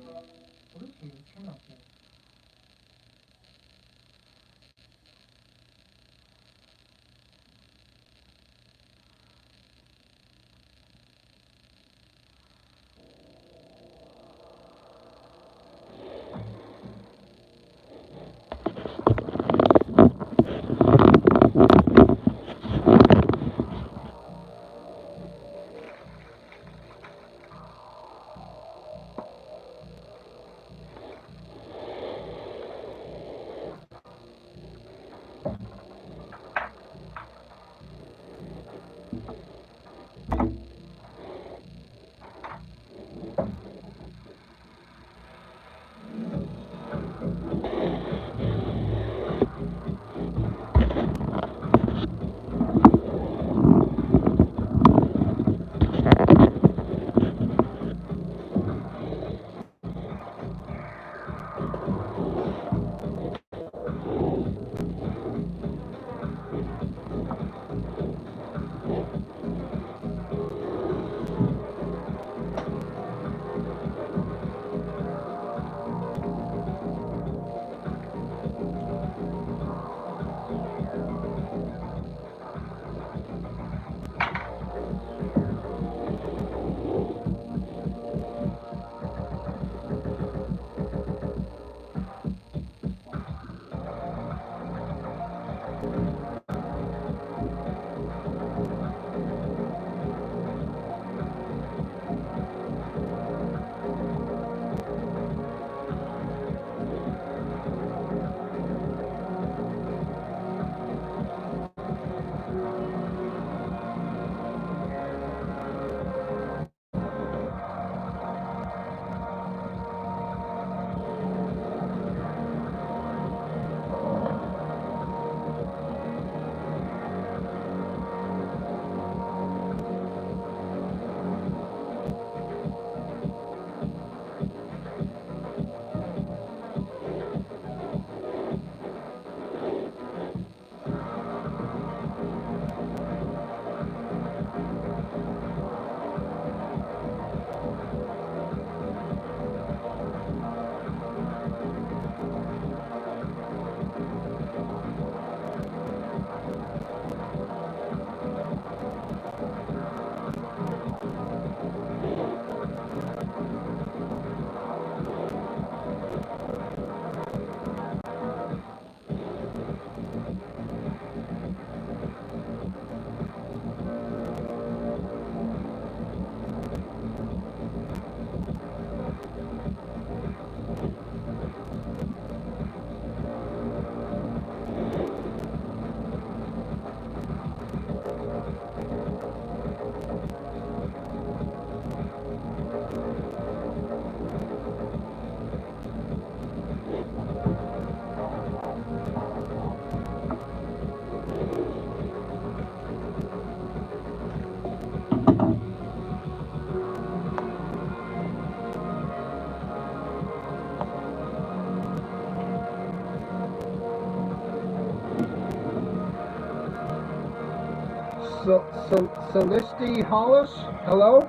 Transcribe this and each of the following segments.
Bluetooth, turn off here. Celisti Hollis, hello?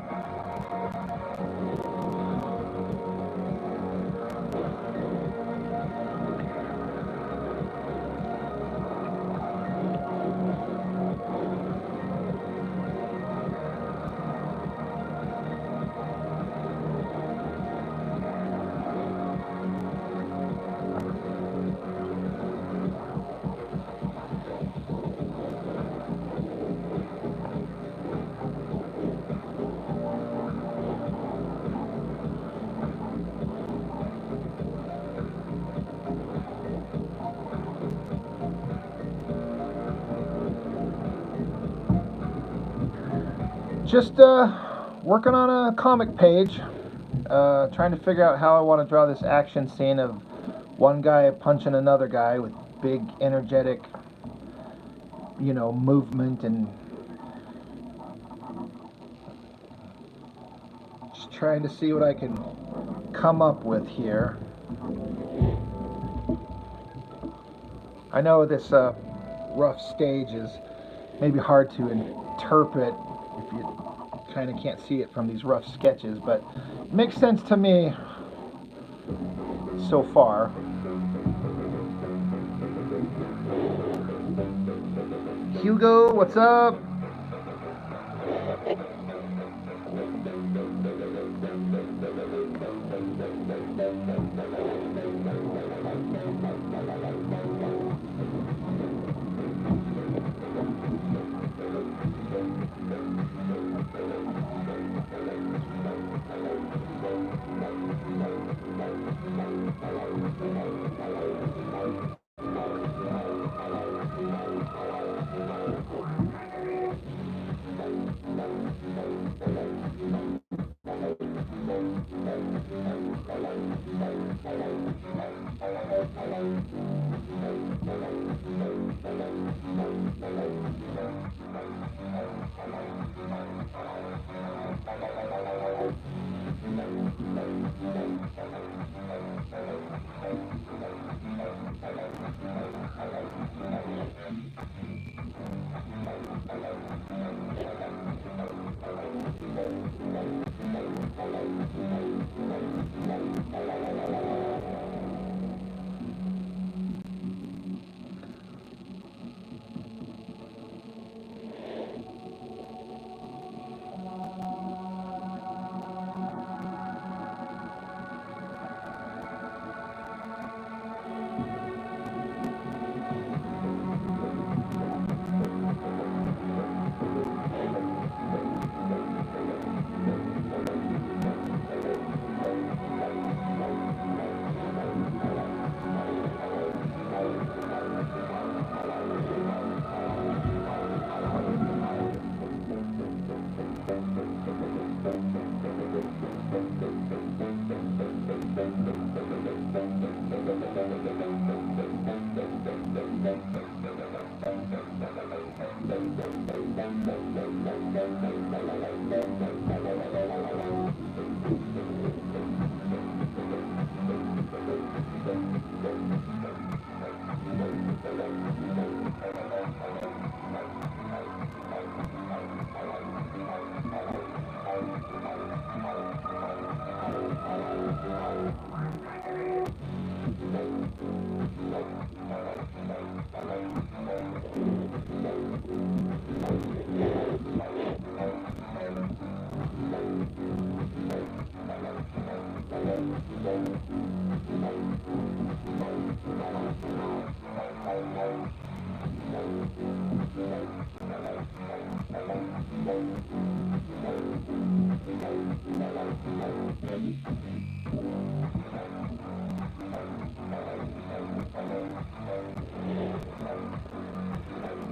Just working on a comic page, trying to figure out how I want to draw this action scene of one guy punching another guy with big, energetic, movement, and just trying to see what I can come up with here. I know this rough stage is maybe hard to interpret if you kind of can't see it from these rough sketches, but it makes sense to me so far. Hugo, what's up?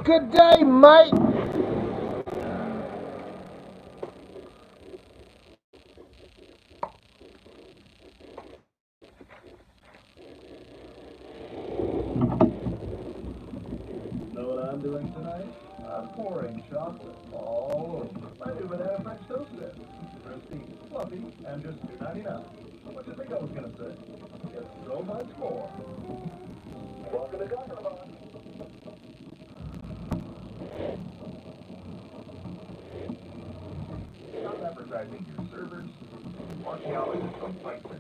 Good day, mate. Know what I'm doing tonight? I'm pouring chocolate all over. My new banana French toast set. Crispy, fluffy, and just $2.99. What do you think I was gonna say? It's so much more. Welcome to Dunkermont. Stop advertising your servers. Archaeologists from Python.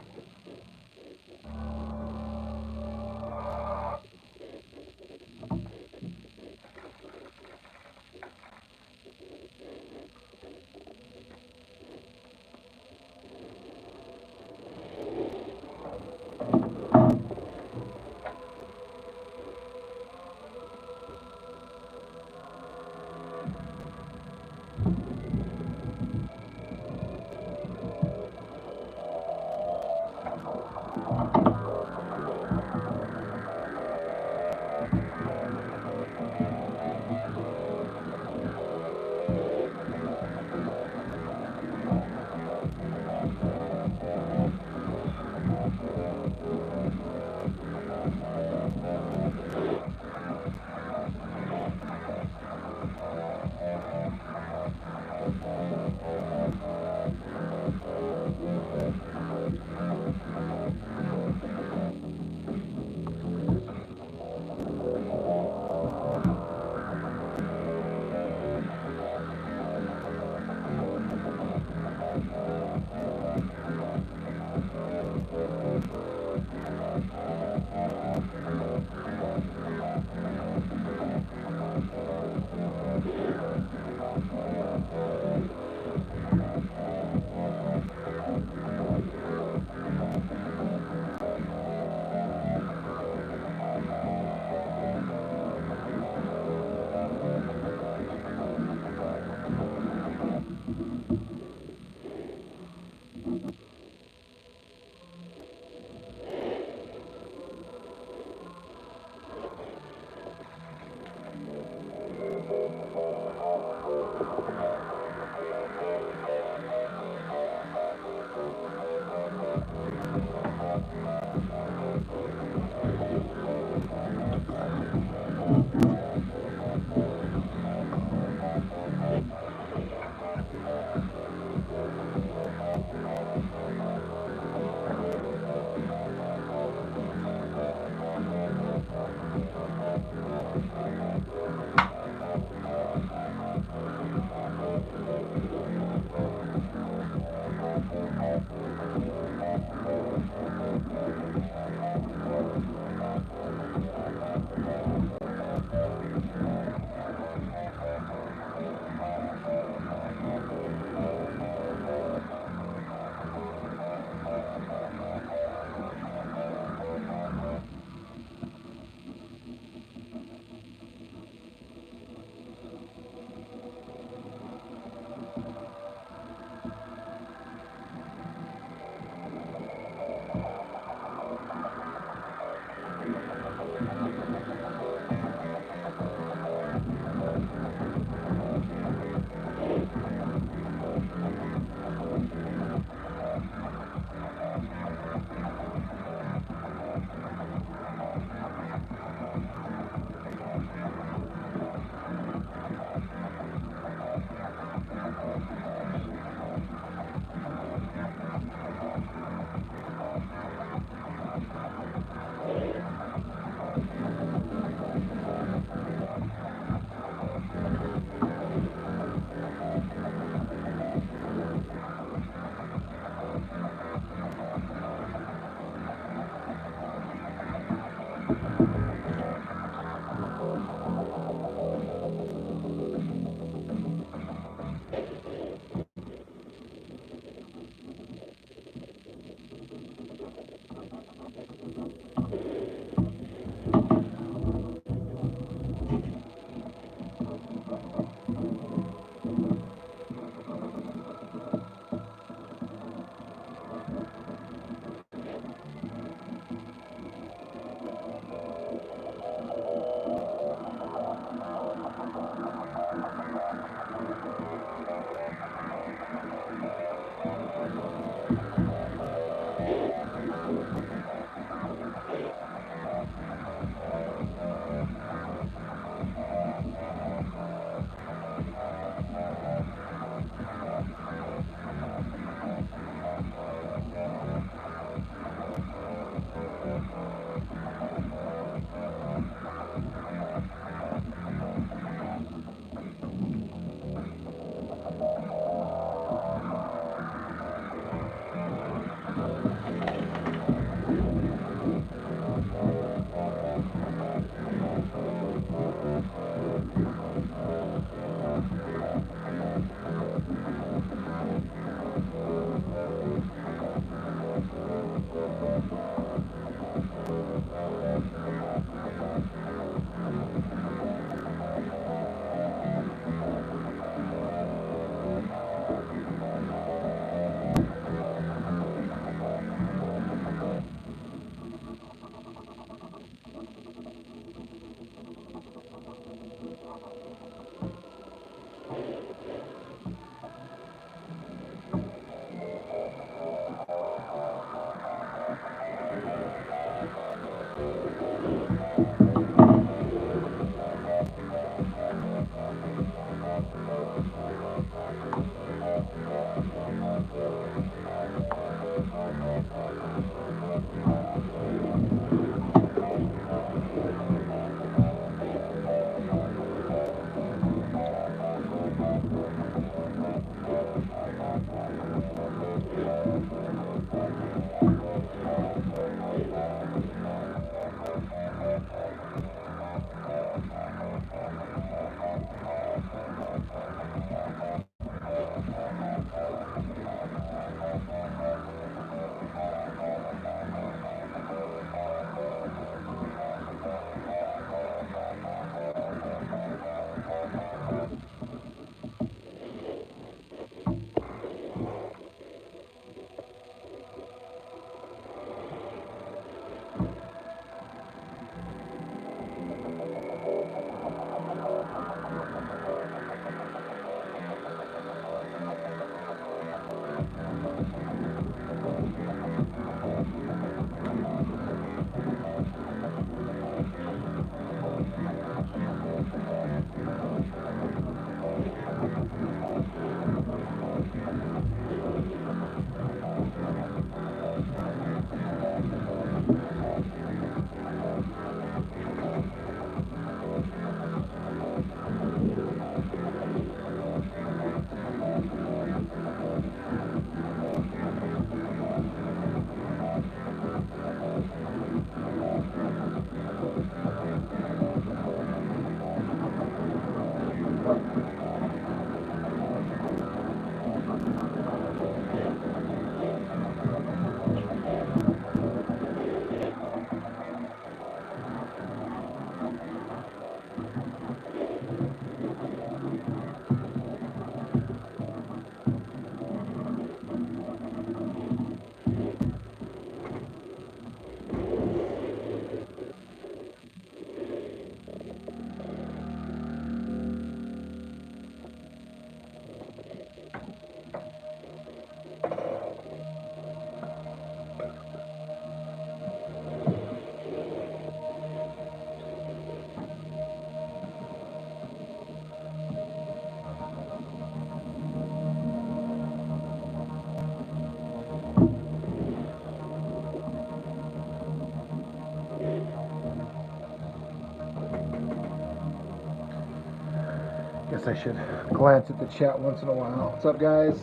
guess I should glance at the chat once in a while. What's up, guys?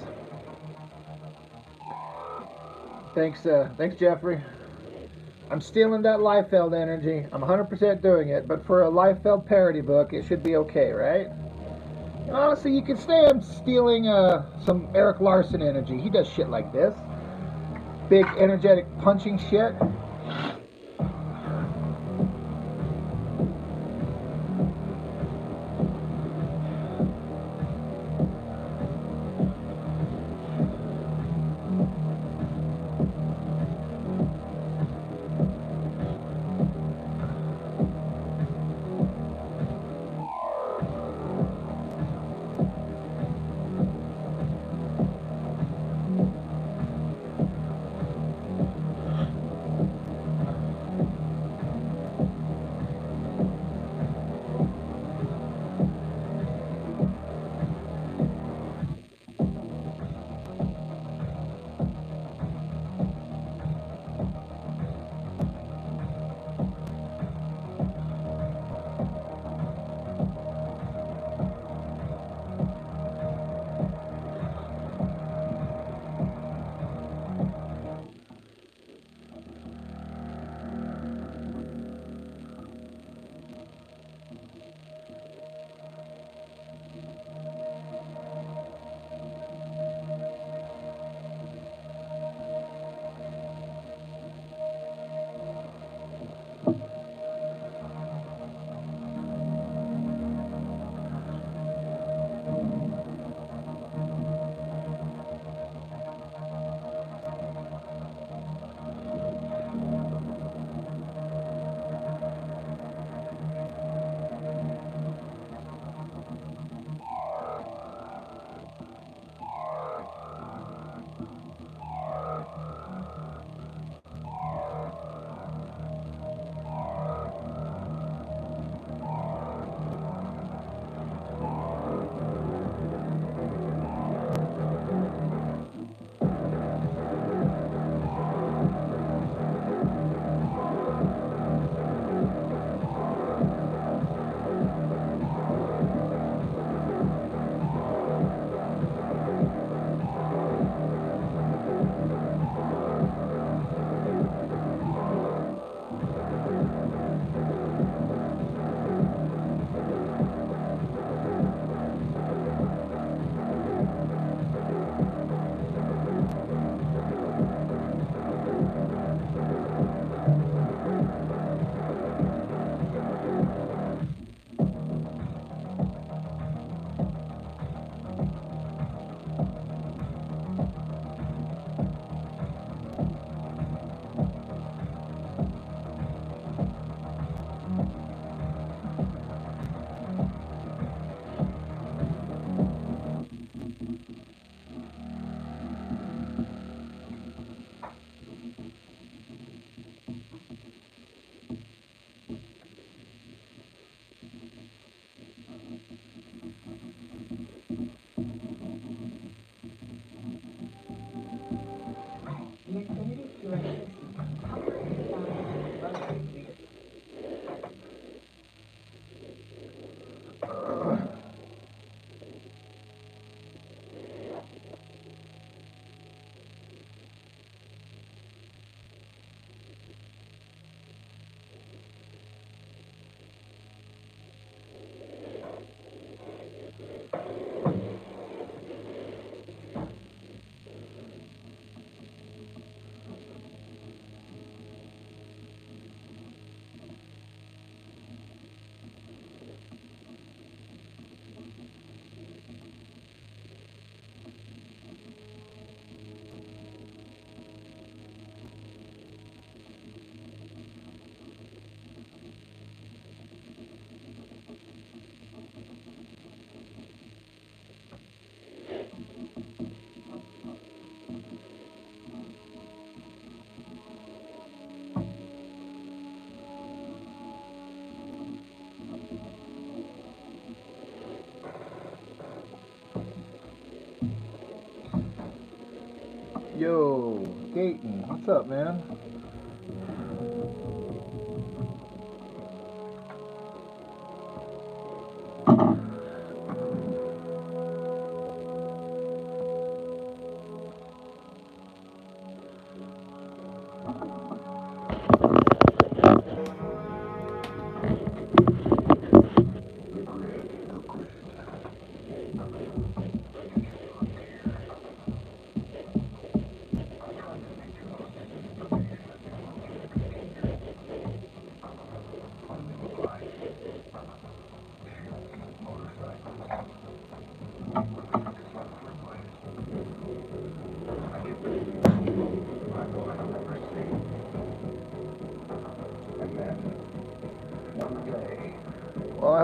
Thanks, Jeffrey. I'm stealing that Liefeld energy. I'm 100% doing it, but for a Liefeld parody book, it should be okay, right? And honestly, you can say I'm stealing some Eric Larson energy. He does shit like this. Big, energetic punching shit. Yo, Gaten, what's up, man?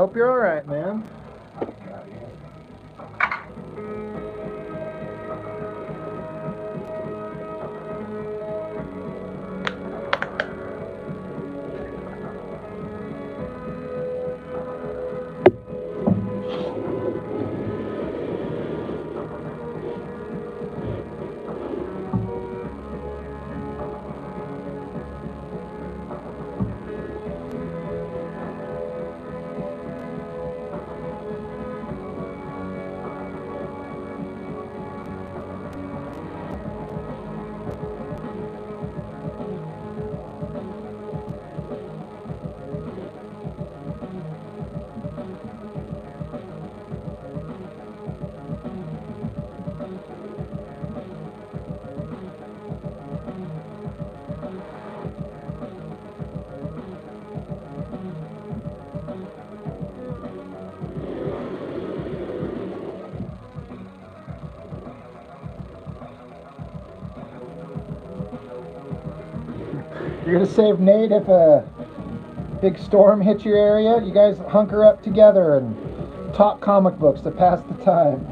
hope you're all right, man. You're gonna save Nate if a big storm hits your area? You guys hunker up together and talk comic books to pass the time.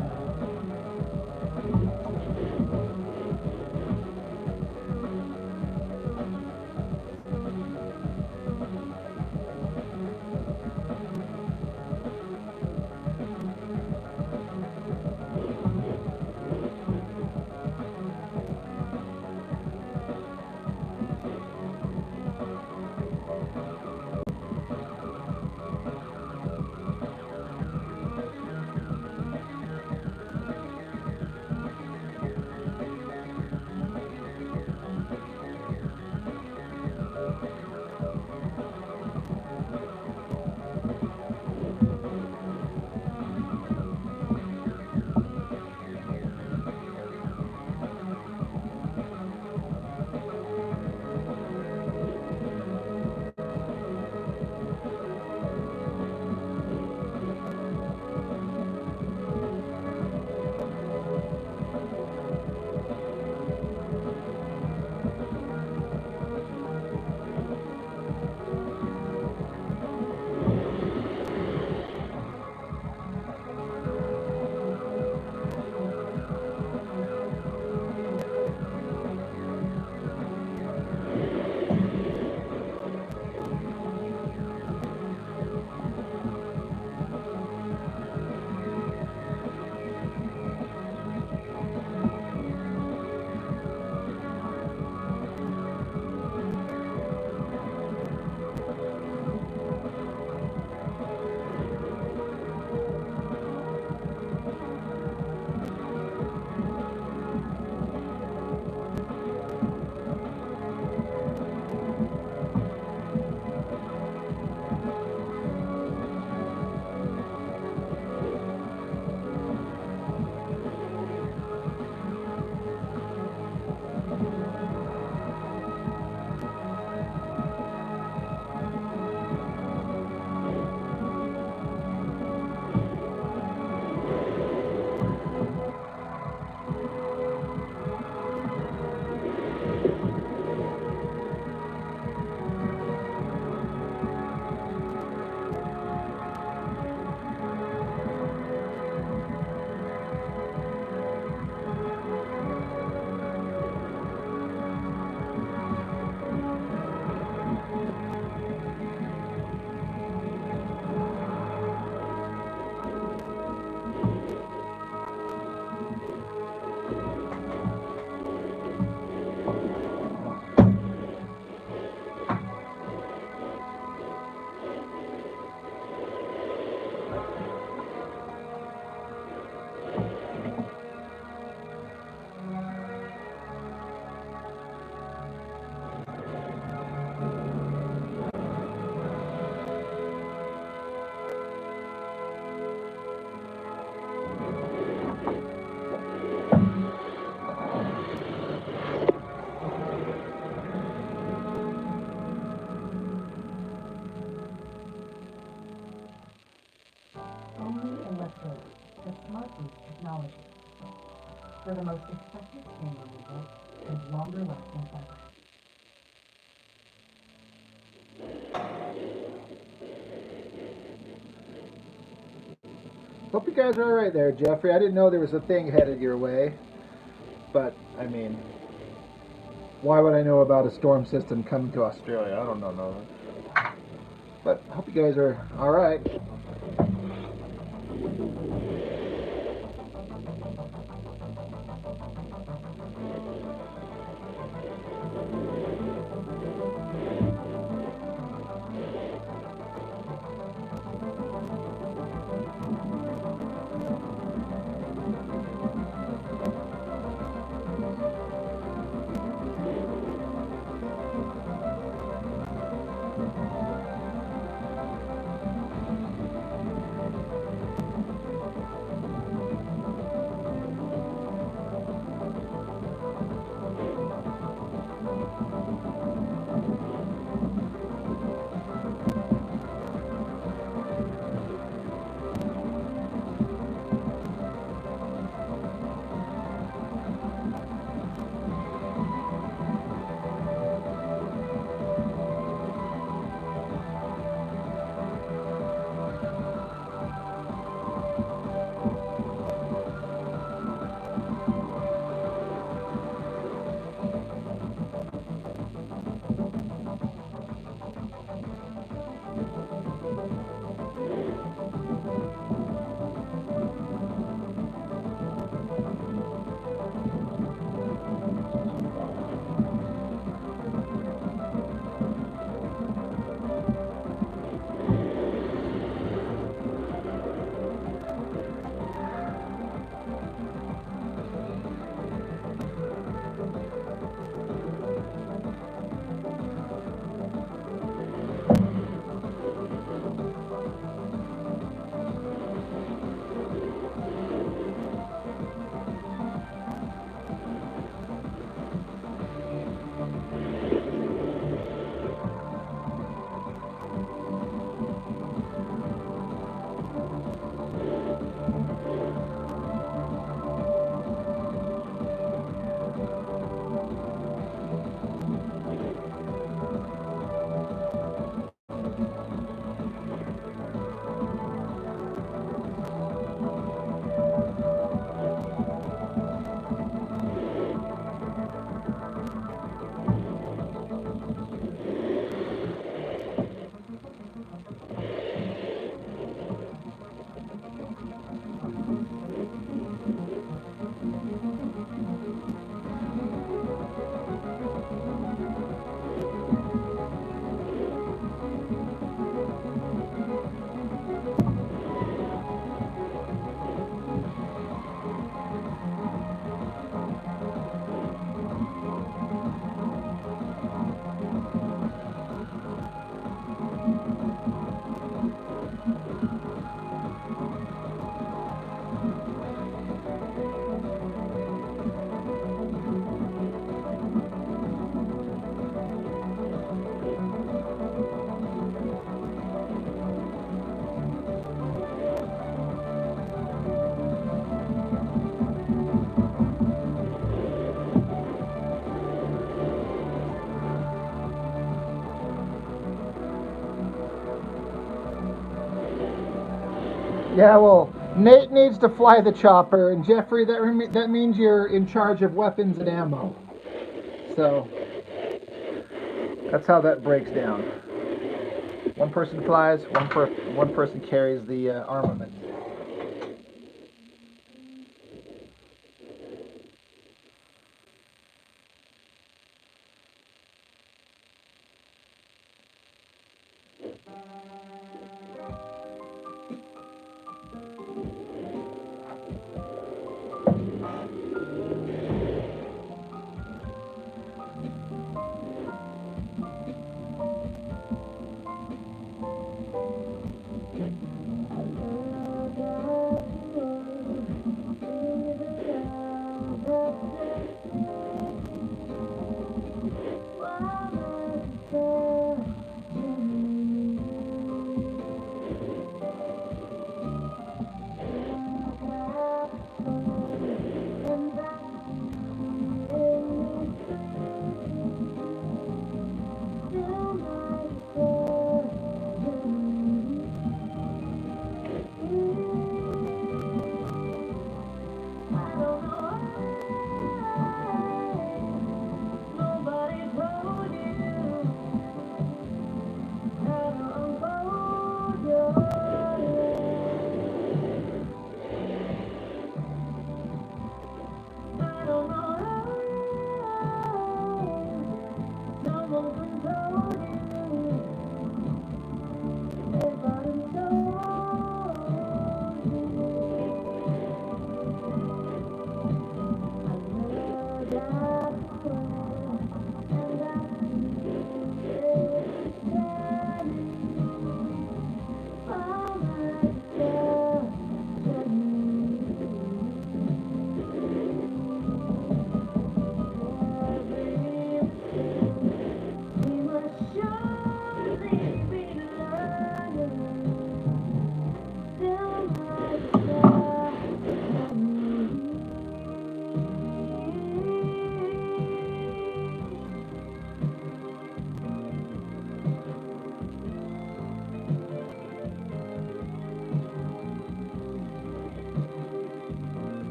The Smart Boost technology for the most effective stain removal and longer lasting fiber. Hope you guys are alright there, Jeffrey. I didn't know there was a thing headed your way. But, I mean, why would I know about a storm system coming to Australia? I don't know nothing. But I hope you guys are alright. Yeah, well, Nate needs to fly the chopper, and Jeffrey, that means you're in charge of weapons and ammo. So that's how that breaks down. One person flies, one person carries the armament.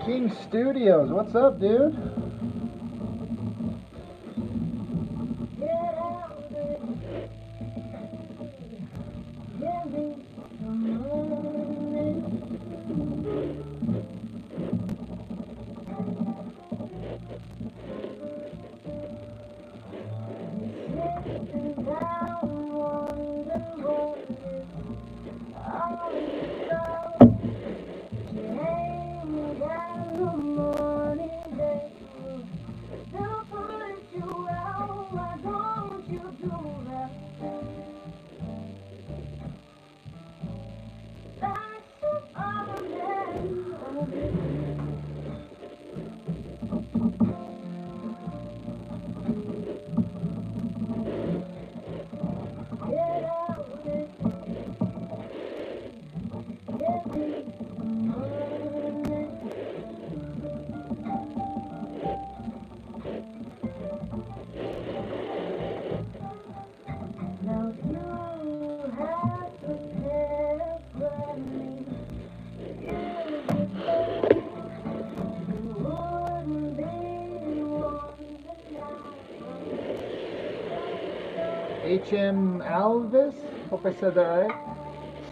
King Studios, what's up, dude? HM Alves, hope I said that right,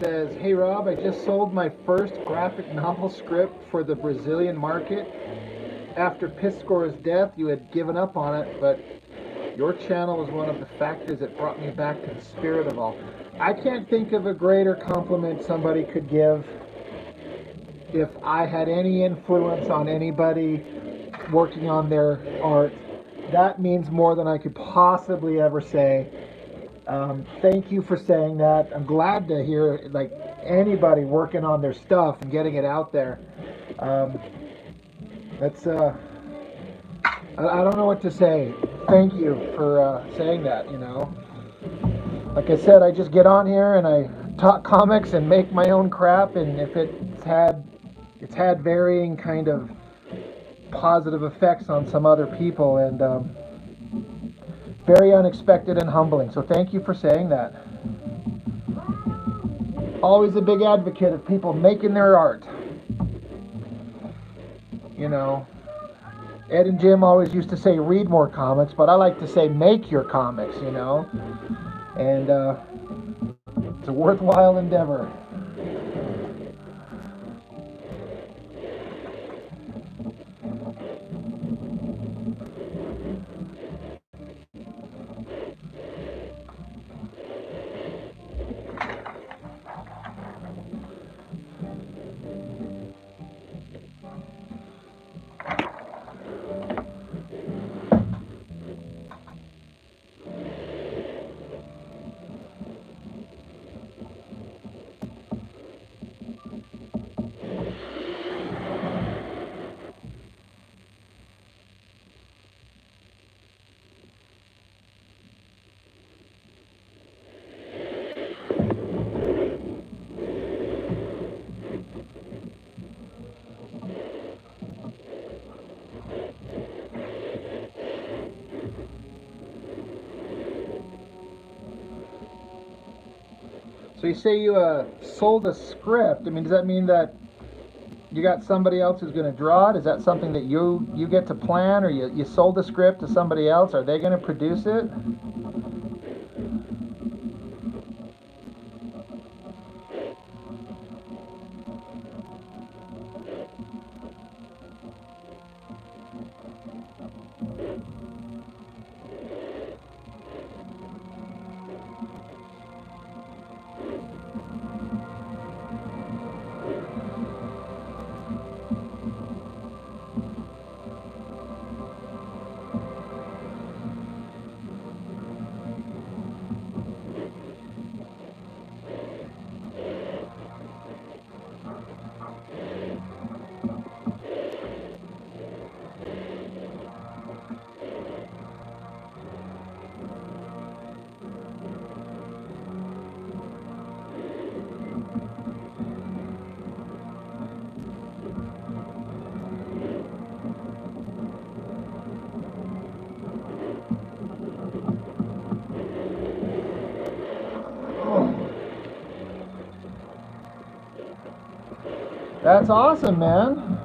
says, "Hey Rob, I just sold my first graphic novel script for the Brazilian market. After Piscor's death, you had given up on it, but your channel was one of the factors that brought me back to the spirit of all." I can't think of a greater compliment somebody could give if I had any influence on anybody working on their art. That means more than I could possibly ever say. Thank you for saying that. I'm glad to hear like anybody working on their stuff and getting it out there. Um, that's I don't know what to say. Thank you for saying that. Like I said, I just get on here and I talk comics and make my own crap, and if it's had varying kind of positive effects on some other people, and very unexpected and humbling. So thank you for saying that. Always a big advocate of people making their art. You know, Ed and Jim always used to say read more comics, but I like to say make your comics, and it's a worthwhile endeavor. So you say you sold a script. I mean, does that mean that you got somebody else who's going to draw it? Is that something that you get to plan, or you sold the script to somebody else? Are they going to produce it? That's awesome, man.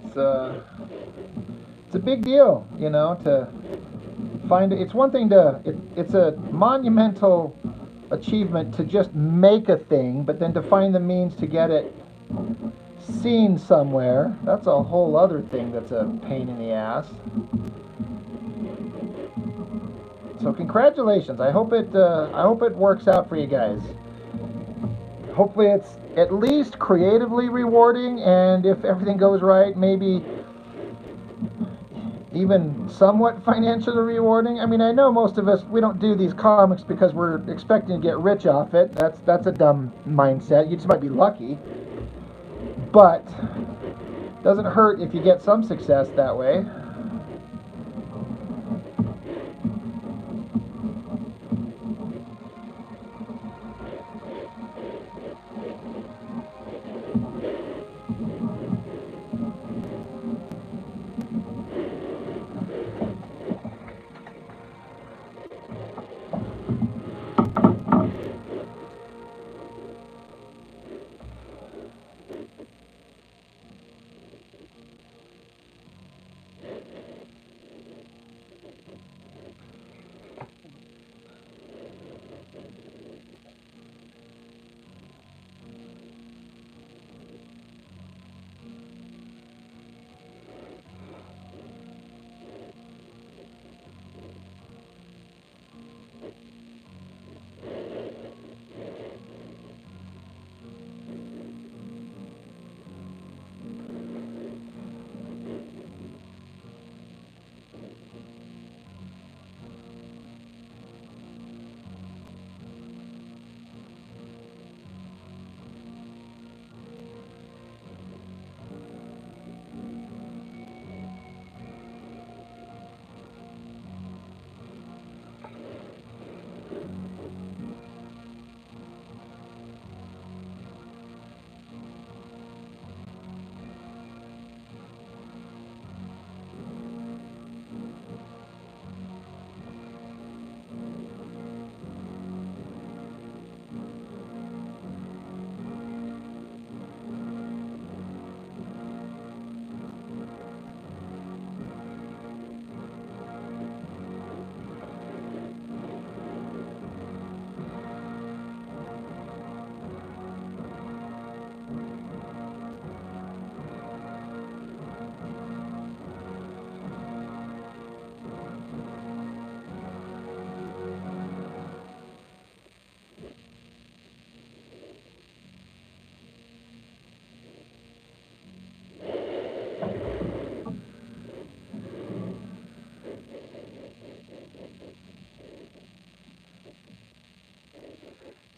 It's a big deal, to find it. It's one thing it's a monumental achievement to just make a thing, but then to find the means to get it seen somewhere, that's a whole other thing that's a pain in the ass. So congratulations. I hope it works out for you guys. Hopefully it's at least creatively rewarding, and if everything goes right, maybe even somewhat financially rewarding. I mean, I know most of us, we don't do these comics because we're expecting to get rich off it. That's a dumb mindset. You just might be lucky. But doesn't hurt if you get some success that way.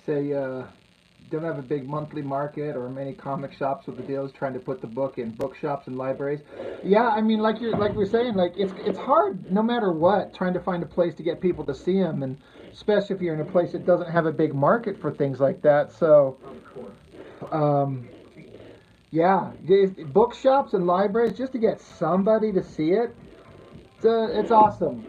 say don't have a big monthly market or many comic shops with the deals trying to put the book in bookshops and libraries. Yeah, I mean, like we're saying, like it's hard no matter what trying to find a place to get people to see them, and especially if you're in a place that doesn't have a big market for things like that. So, um, yeah, bookshops and libraries just to get somebody to see it. It's awesome.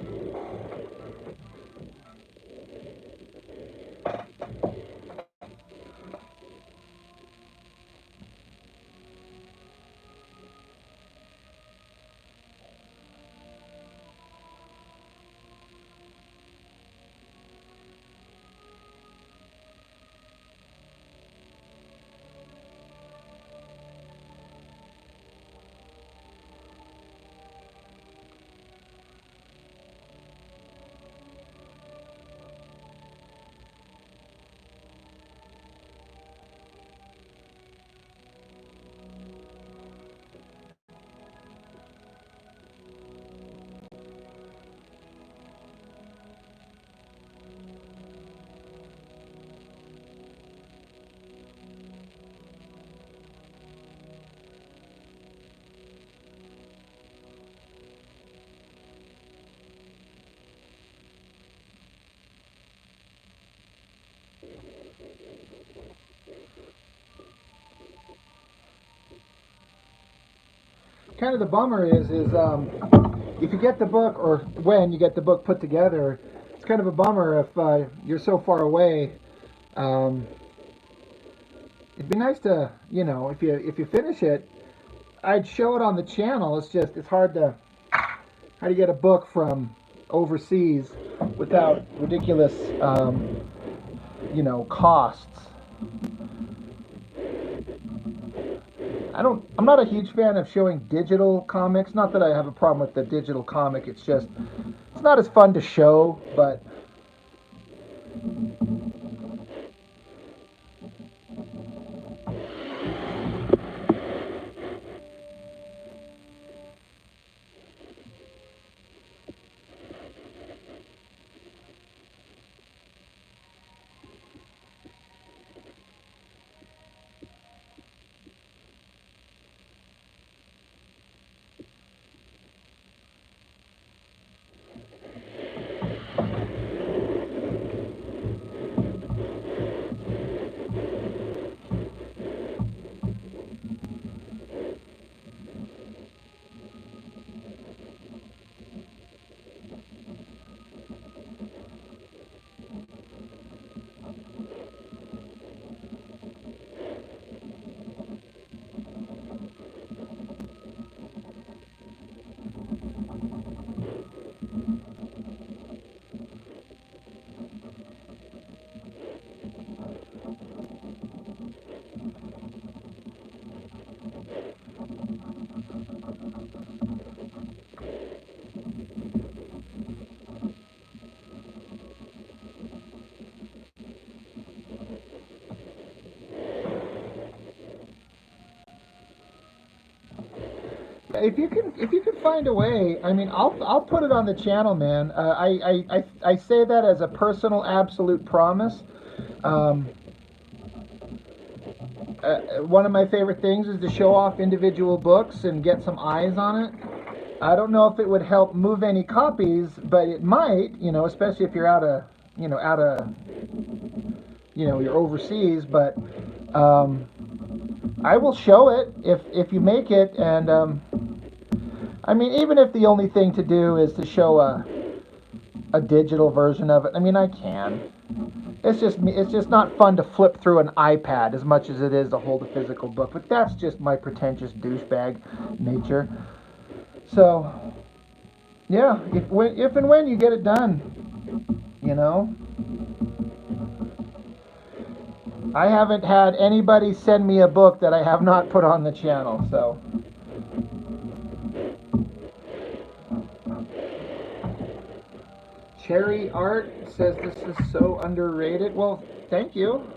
Kind of the bummer is if you get the book or when you get the book put together, it's kind of a bummer if you're so far away. Um, it'd be nice to, if you finish it, I'd show it on the channel. It's just it's hard to how do you get a book from overseas without ridiculous, costs. I'm not a huge fan of showing digital comics. Not that I have a problem with the digital comic. It's just it's not as fun to show, but if you can find a way, I mean, I'll put it on the channel, man. I say that as a personal absolute promise. Um, One of my favorite things is to show off individual books and get some eyes on it. I don't know if it would help move any copies, but it might, especially if you're you're overseas. But I will show it if you make it, and I mean, even if the only thing to do is to show a digital version of it, I mean, I can. It's just not fun to flip through an iPad as much as it is to hold a physical book. But that's just my pretentious douchebag nature. So, yeah, if and when you get it done, I haven't had anybody send me a book that I have not put on the channel. So. Cherry Art says this is so underrated. Well, thank you.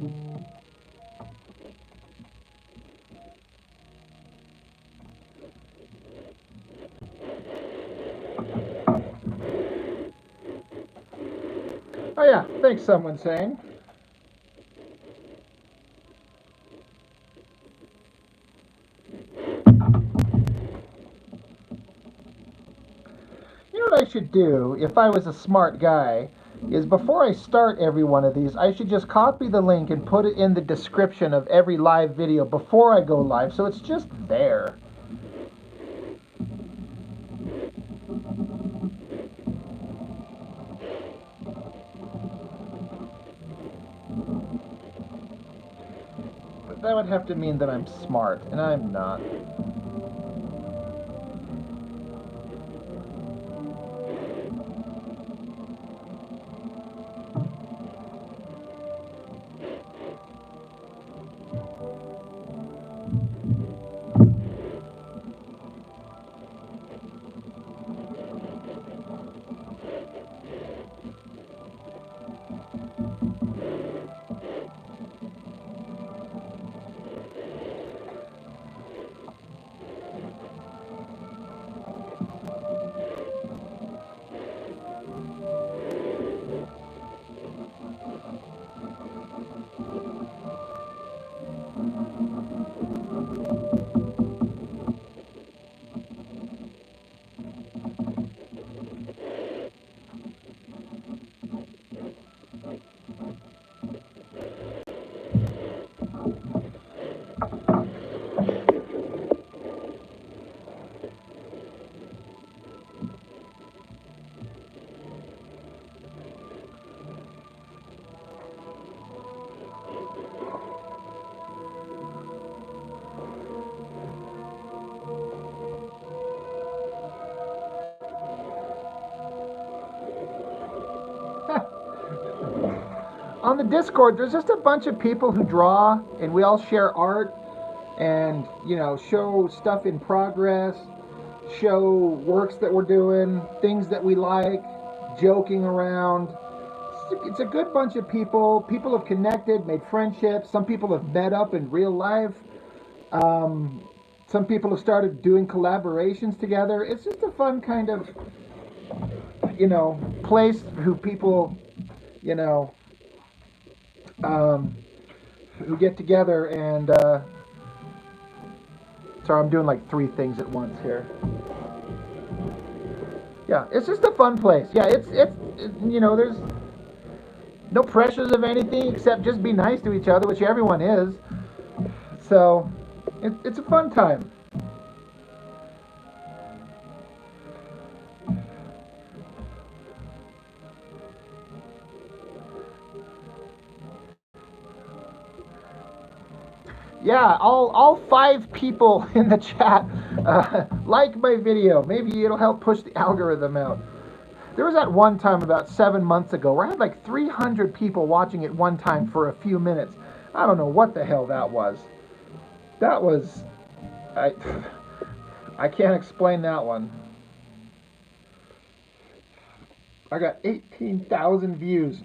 Oh yeah, thanks someone's saying. You know what I should do if I was a smart guy is before I start every one of these, I should just copy the link and put it in the description of every live video before I go live so it's just there. But that would have to mean that I'm smart, and I'm not. On the Discord, there's just a bunch of people who draw, and we all share art and, you know, show stuff in progress, show works that we're doing, things that we like, joking around. It's a good bunch of people. People have connected, made friendships. Some people have met up in real life. Um, some people have started doing collaborations together. It's just a fun kind of, place who people, you know, um, who get together and sorry, I'm doing like three things at once here. Yeah, it's just a fun place. Yeah, there's no pressures of anything except just be nice to each other, which everyone is. So it's a fun time. Yeah, all five people in the chat like my video. Maybe it'll help push the algorithm out. There was that one time about 7 months ago where I had like 300 people watching at one time for a few minutes. I don't know what the hell that was. That was I I can't explain that one. I got 18,000 views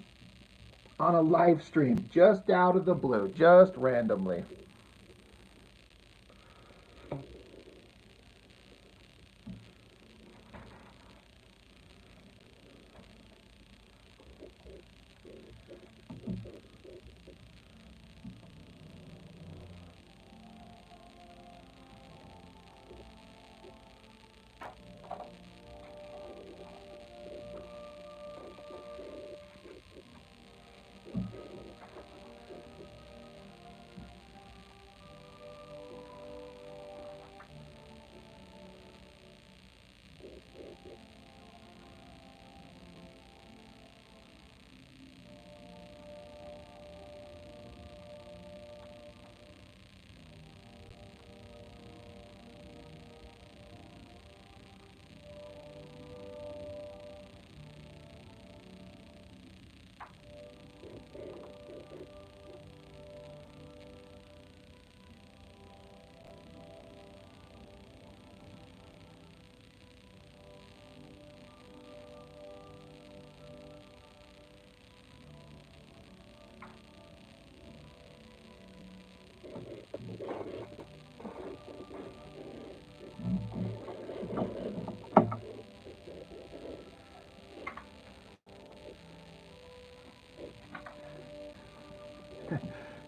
on a live stream just out of the blue, just randomly.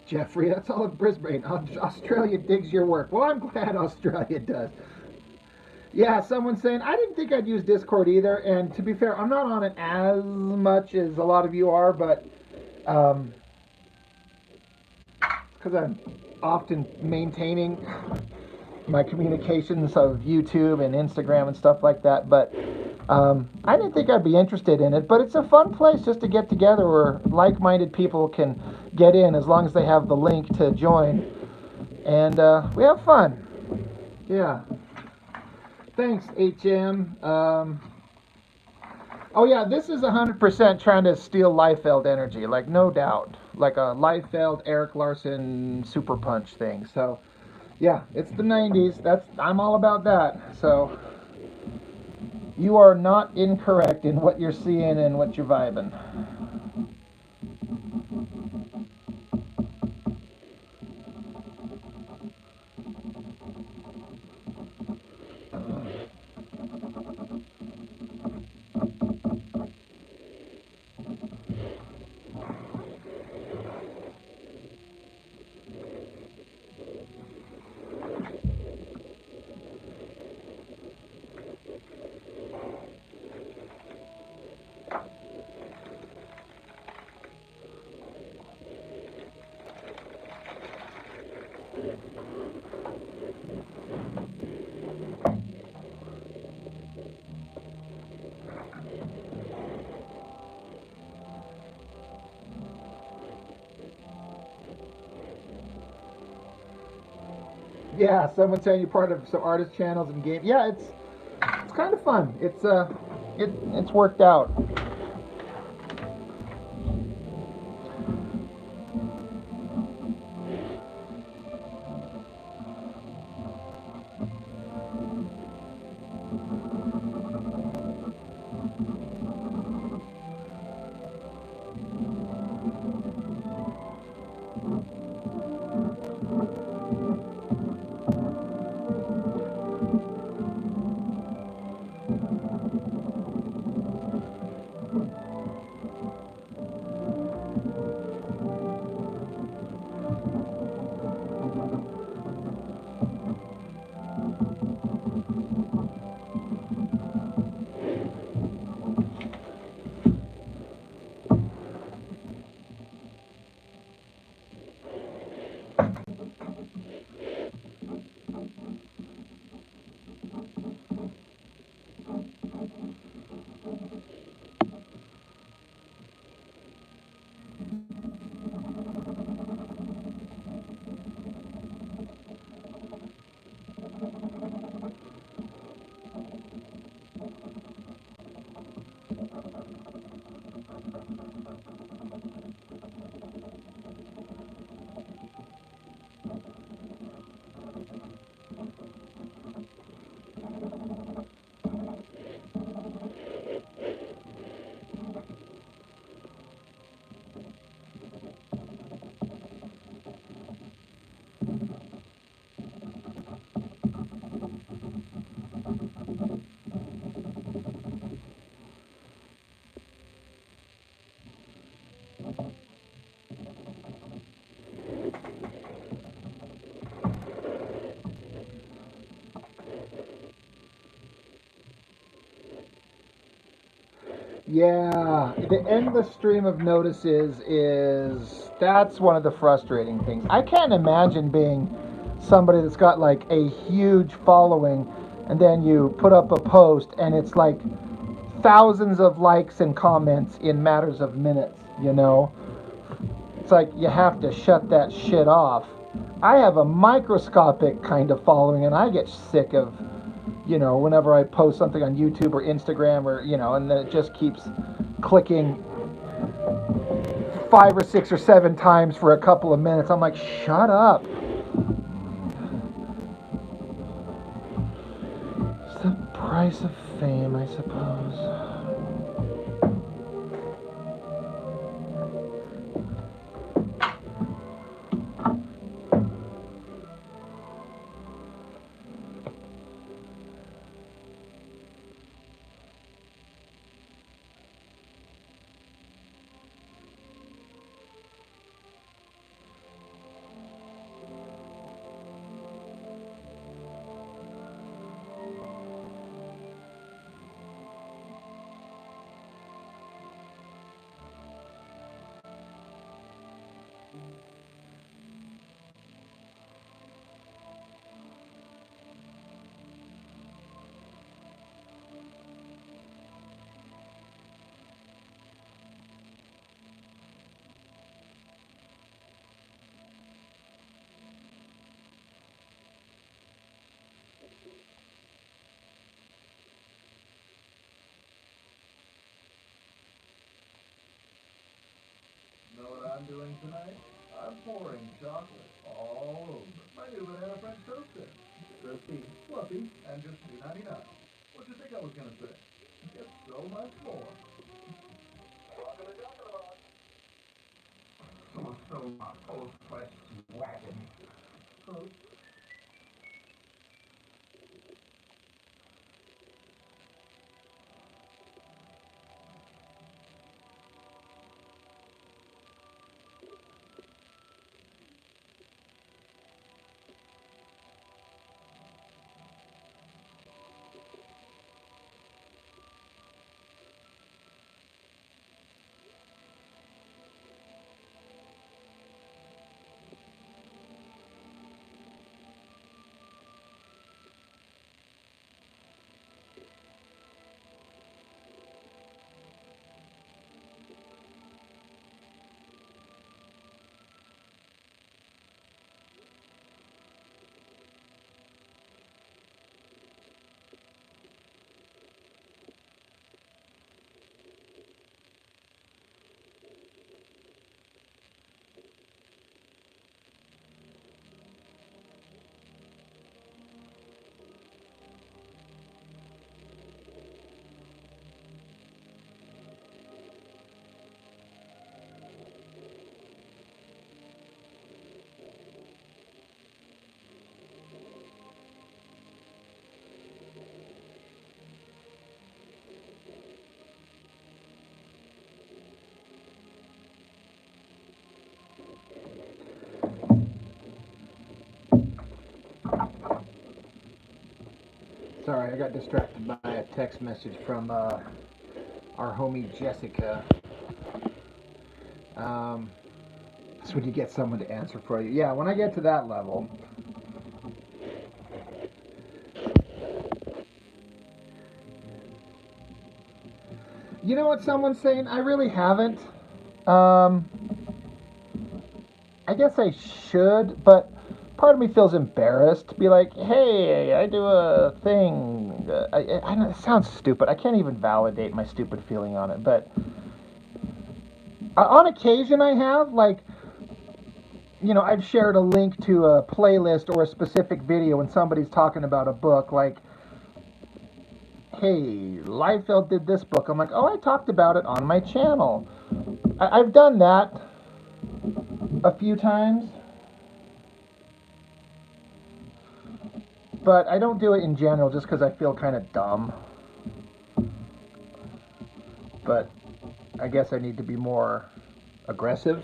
Jeffrey, that's all in Brisbane. Australia digs your work. Well, I'm glad Australia does. Yeah, someone's saying, I didn't think I'd use Discord either. And to be fair, I'm not on it as much as a lot of you are, but um, because I'm often maintaining my communications of YouTube and Instagram and stuff like that. But I didn't think I'd be interested in it. But it's a fun place just to get together where like-minded people can get in as long as they have the link to join. And we have fun. Yeah. Thanks, HM. Oh yeah, this is 100% trying to steal Liefeld energy, like no doubt, like a Liefeld Eric Larson super punch thing. So yeah, it's the 90s. I'm all about that. So you are not incorrect in what you're seeing and what you're vibing. Yeah, someone saying you're part of some artist channels and game. Yeah, it's kind of fun. It's worked out. Yeah, the endless stream of notices is that's one of the frustrating things. I can't imagine being somebody that's got like a huge following and then you put up a post and it's like thousands of likes and comments in matters of minutes, you know? It's like you have to shut that shit off. I have a microscopic kind of following and I get sick of whenever I post something on YouTube or Instagram or, and then it just keeps clicking 5 or 6 or 7 times for a couple of minutes. I'm like, shut up. It's the price of fame, I suppose. Know what I'm doing tonight? I'm pouring chocolate all over my new banana French toaster. Crispy, fluffy, and just $2.99. What you think I was gonna say? Get so much more. Welcome to Chocolate Box. So my old fresh wagon. So Sorry, I got distracted by a text message from our homie Jessica. That's when you get someone to answer for you. Yeah, when I get to that level. You know what someone's saying? I really haven't. I guess I should, but part of me feels embarrassed to be like, hey, I do a thing. I know it sounds stupid. I can't even validate my stupid feeling on it, but on occasion I have, like, I've shared a link to a playlist or a specific video when somebody's talking about a book, like, hey, Liefeld did this book. I'm like, oh, I talked about it on my channel. I've done that a few times, but I don't do it in general just because I feel kind of dumb. But I guess I need to be more aggressive.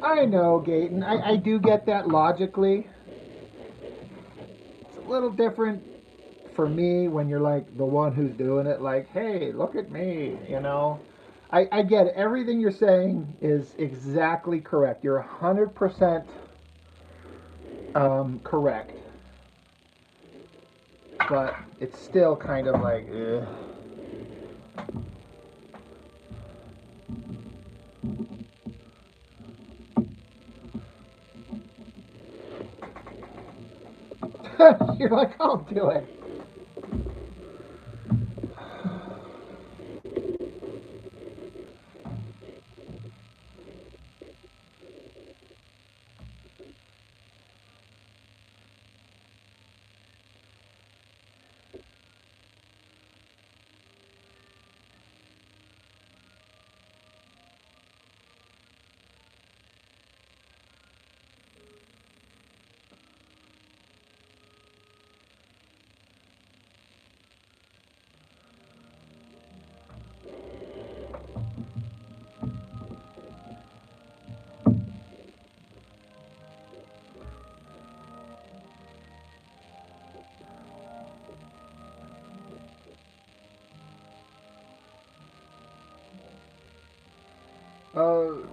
I know, Gaten. I do get that logically. It's a little different for me when you're like the one who's doing it, like, hey, look at me. I get it. Everything you're saying is exactly correct. You're 100% correct. But it's still kind of like, ugh. You're like, I'll do it.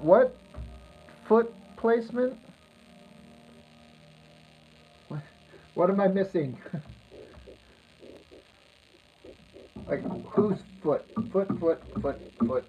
What foot placement? What am I missing? Like, whose foot? Foot.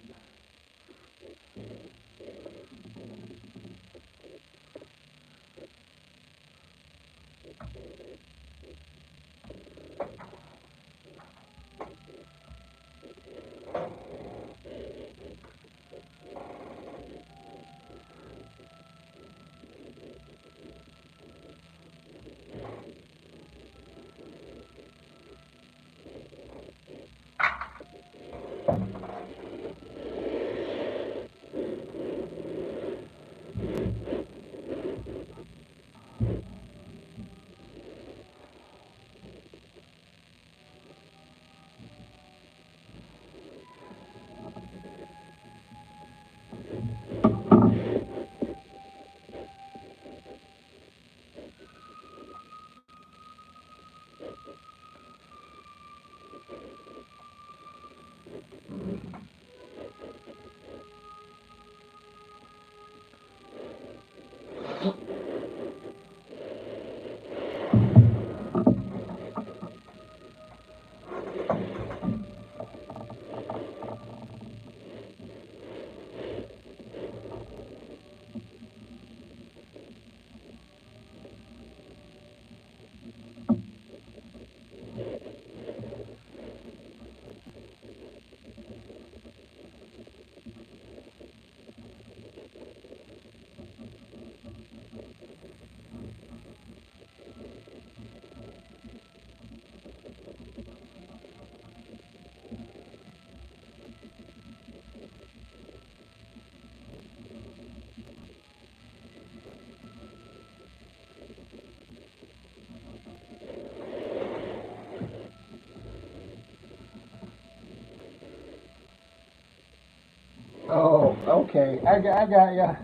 Oh, okay. I got ya.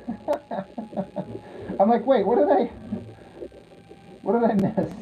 I'm like, wait, what did I miss?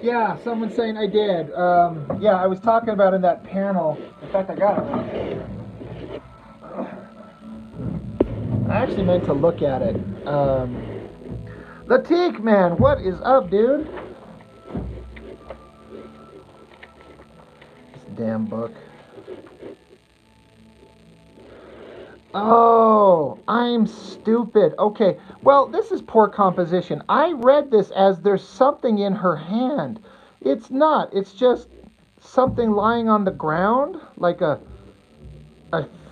Yeah, someone's saying I did. Yeah, I was talking about in that panel. In fact, I got it right here. I actually meant to look at it. Latik, man, what is up, dude? This damn book. Oh, I'm stupid. Okay, well, this is poor composition. I read this as there's something in her hand. It's not. It's just something lying on the ground, like a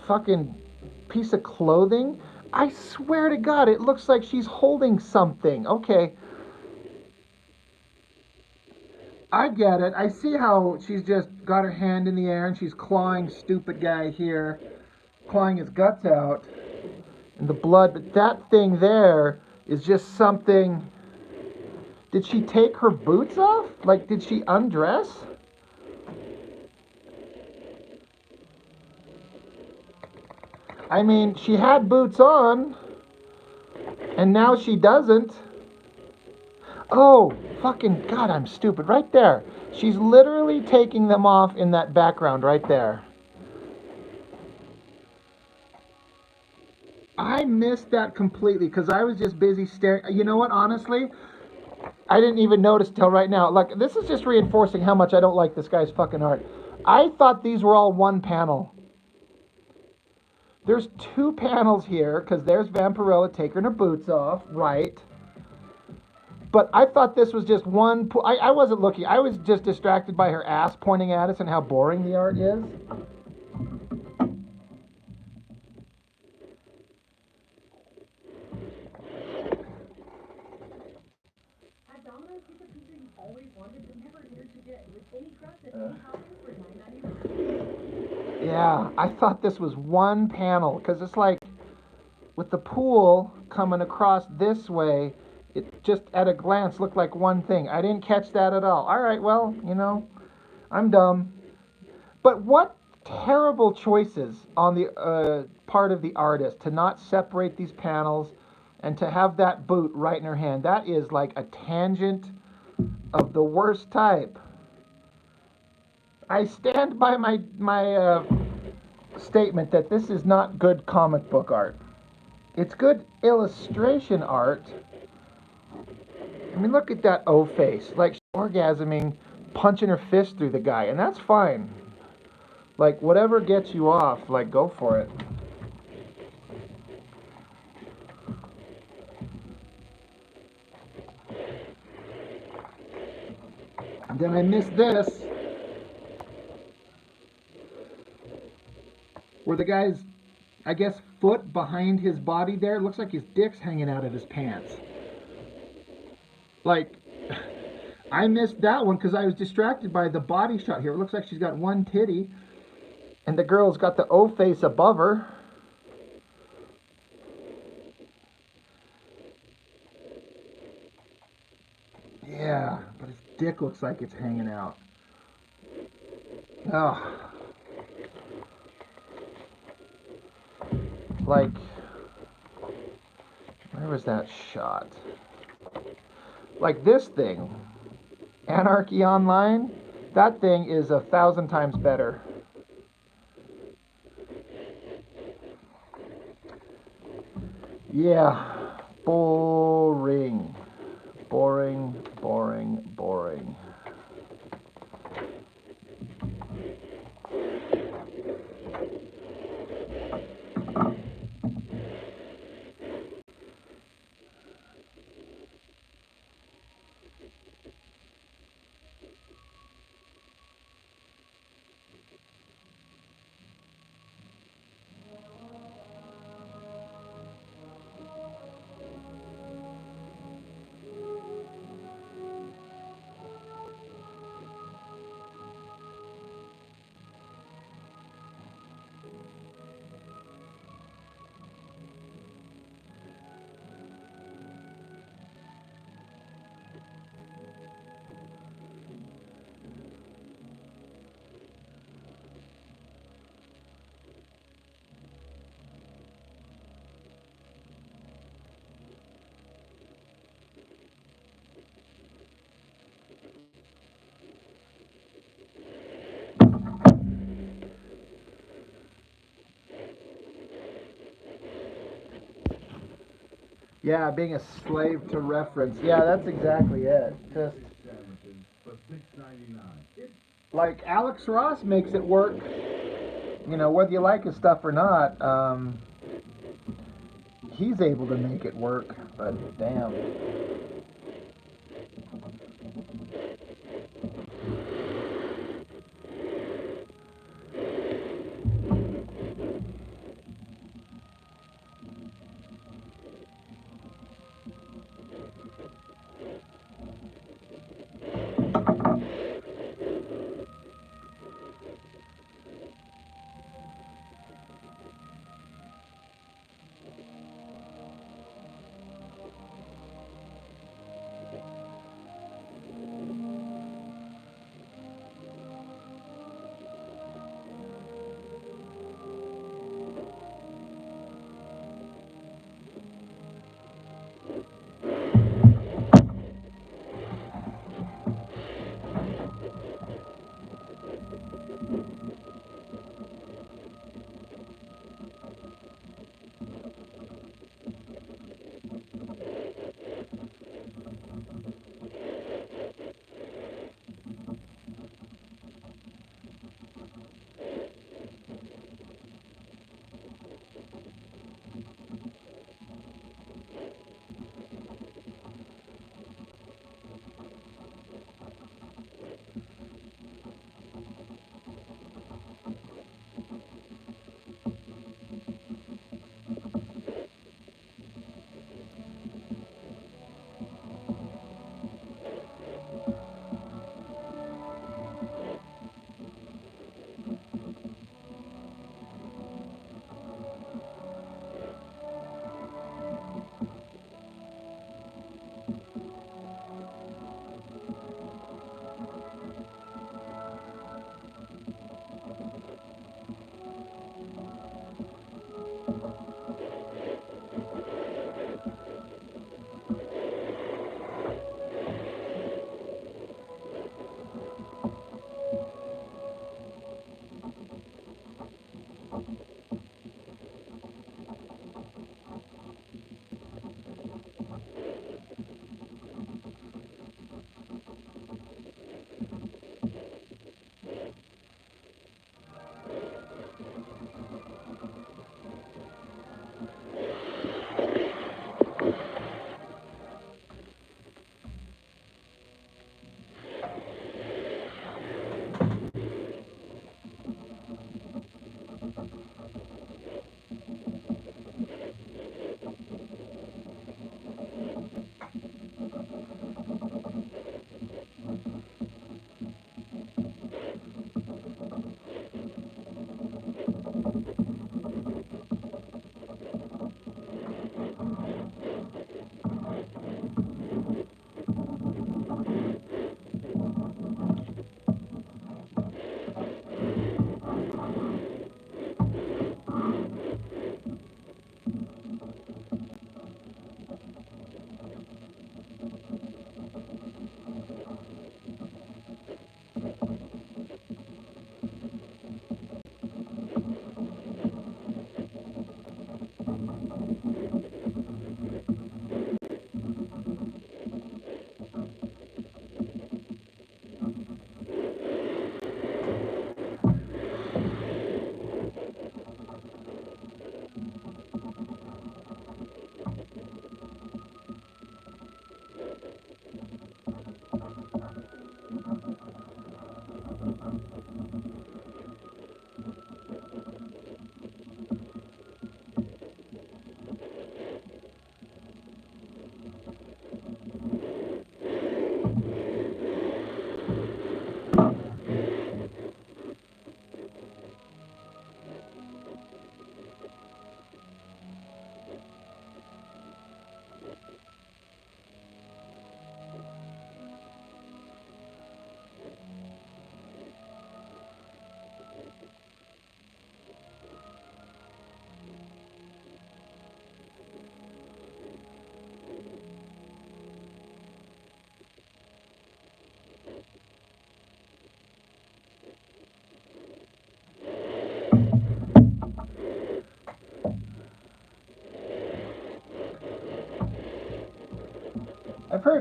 fucking piece of clothing. I swear to God, it looks like she's holding something. Okay, I get it. I see how she's just got her hand in the air and she's clawing stupid guy here, clawing his guts out and the blood. But that thing there is just something. Did she take her boots off? Like, did she undress? I mean, she had boots on, and now she doesn't. Oh, fucking God, I'm stupid. Right there. She's literally taking them off in that background right there. I missed that completely because I was just busy staring. You know what, honestly? I didn't even notice till right now. Like, this is just reinforcing how much I don't like this guy's fucking art. I thought these were all one panel. There's two panels here because there's Vampirella taking her boots off, right? But I thought this was just one. I wasn't looking. I was just distracted by her ass pointing at us and how boring the art is. At Domino's, get the pizza you've always wanted but never dared to get, with any crust and any toppings for $9.99. Yeah, I thought this was one panel because it's like with the pool coming across this way, it just at a glance looked like one thing. I didn't catch that at all. All right, well, I'm dumb. But what terrible choices on the part of the artist to not separate these panels and to have that boot right in her hand. That is like a tangent of the worst type. I stand by my statement that this is not good comic book art. It's good illustration art. I mean, look at that O face, like orgasming, punching her fist through the guy, and that's fine. Like, whatever gets you off, like, go for it. And then I missed this, where the guy's, I guess, foot behind his body there. It looks like his dick's hanging out of his pants. Like, I missed that one because I was distracted by the body shot here. It looks like she's got one titty, and the girl's got the O face above her. Yeah, but his dick looks like it's hanging out. Oh. Like, where was that shot? Like this thing, Anarchy Online, that thing is 1,000 times better. Yeah, boring. Boring, boring, boring. Yeah, being a slave to reference. Yeah, that's exactly it. Just Sandwiches for $6.99. like Alex Ross makes it work. You know, whether you like his stuff or not, he's able to make it work. But damn.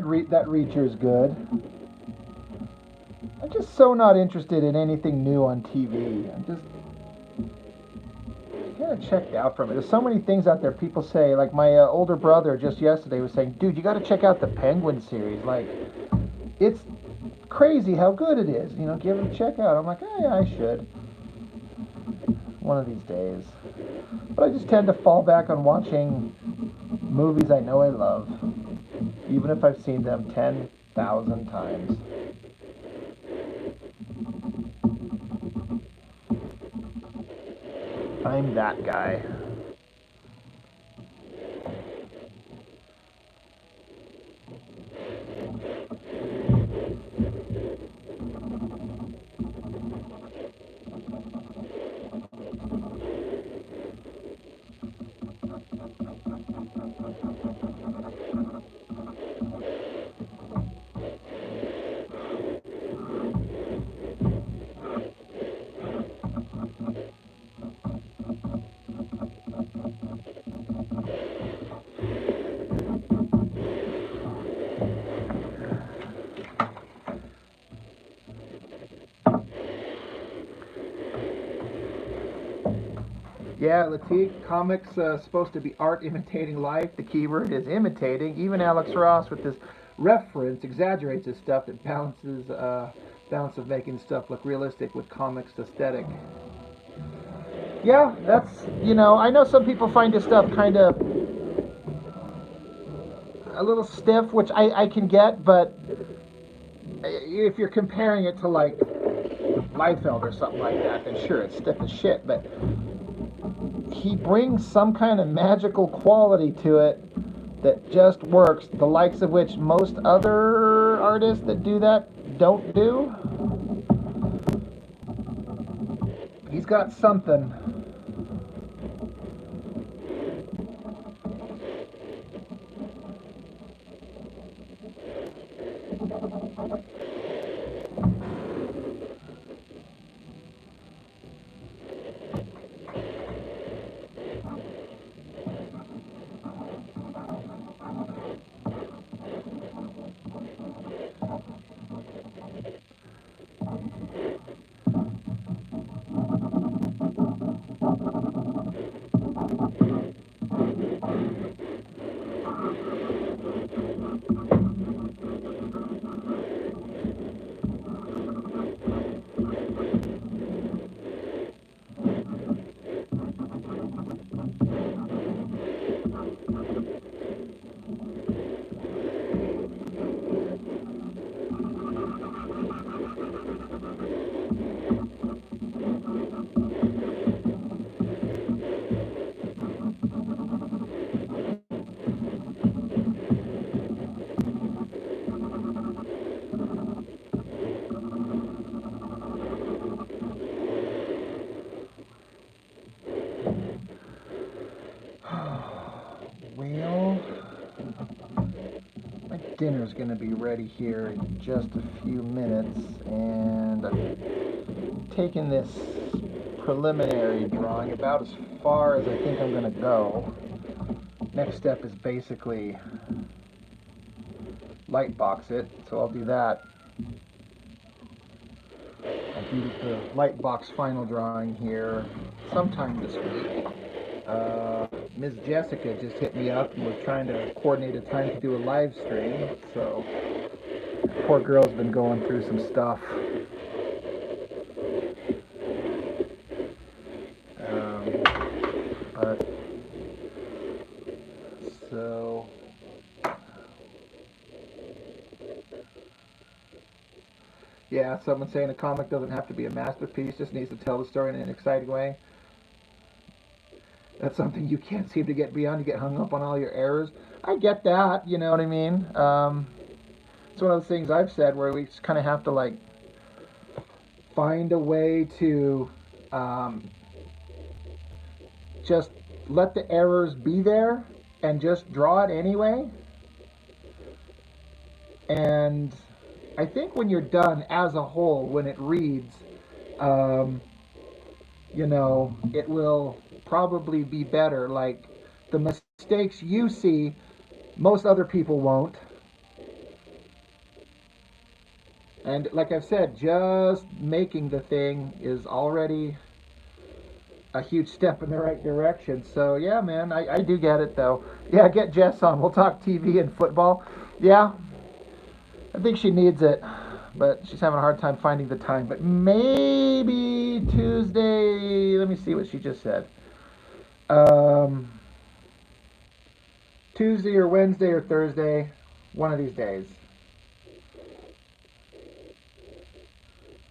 heard that Reacher's good. I'm just so not interested in anything new on TV. I'm just kind of checked out from it. There's so many things out there people say. Like my older brother just yesterday was saying, dude, you got to check out the Penguin series. Like, it's crazy how good it is. You know, give it a check out. I'm like, oh, yeah, I should. One of these days. But I just tend to fall back on watching movies I know I love, even if I've seen them 10,000 times. I'm that guy. Yeah, Latique, comics supposed to be art imitating life. The keyword is imitating. Even Alex Ross, with this reference, exaggerates his stuff. It balances balance of making stuff look realistic with comics aesthetic. Yeah, that's, you know, I know some people find this stuff kind of a little stiff, which I can get, but if you're comparing it to like Liefeld or something like that, then sure, it's stiff as shit, but he brings some kind of magical quality to it that just works, the likes of which most other artists that do that don't do. He's got something. Well, my dinner's going to be ready here in just a few minutes, and I'm taking this preliminary drawing about as far as I think I'm going to go. Next step is basically light box it, so I'll do that. I'll do the light box final drawing here sometime this week. Ms. Jessica just hit me up and was trying to coordinate a time to do a live stream, so poor girl's been going through some stuff. But so yeah, someone saying a comic doesn't have to be a masterpiece, just needs to tell the story in an exciting way. That's something you can't seem to get beyond. You get hung up on all your errors. I get that, you know what I mean? It's one of those things I've said where we just kind of have to, like, find a way to just let the errors be there and just draw it anyway. And I think when you're done as a whole, when it reads, you know, it will probably be better. Like, the mistakes you see, most other people won't. And like I've said, just making the thing is already a huge step in the right direction. So yeah, man, I do get it though. Yeah, get Jess on. We'll talk TV and football. Yeah, I think she needs it, but she's having a hard time finding the time. But maybe Tuesday. Let me see what she just said. Tuesday or Wednesday or Thursday, one of these days.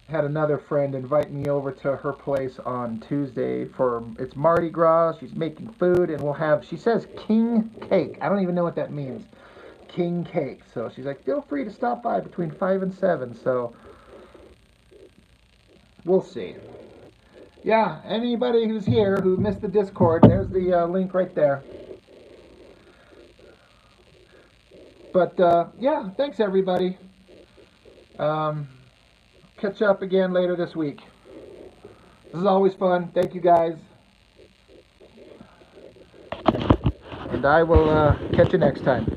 Had another friend invite me over to her place on Tuesday for it's Mardi Gras. She's making food, and we'll have, she says, king cake. I don't even know what that means. King cake. So she's like, feel free to stop by between 5 and 7. So we'll see. Yeah, anybody who's here who missed the Discord, there's the link right there. But yeah, thanks everybody. Catch up again later this week. This is always fun. Thank you guys. And I will catch you next time.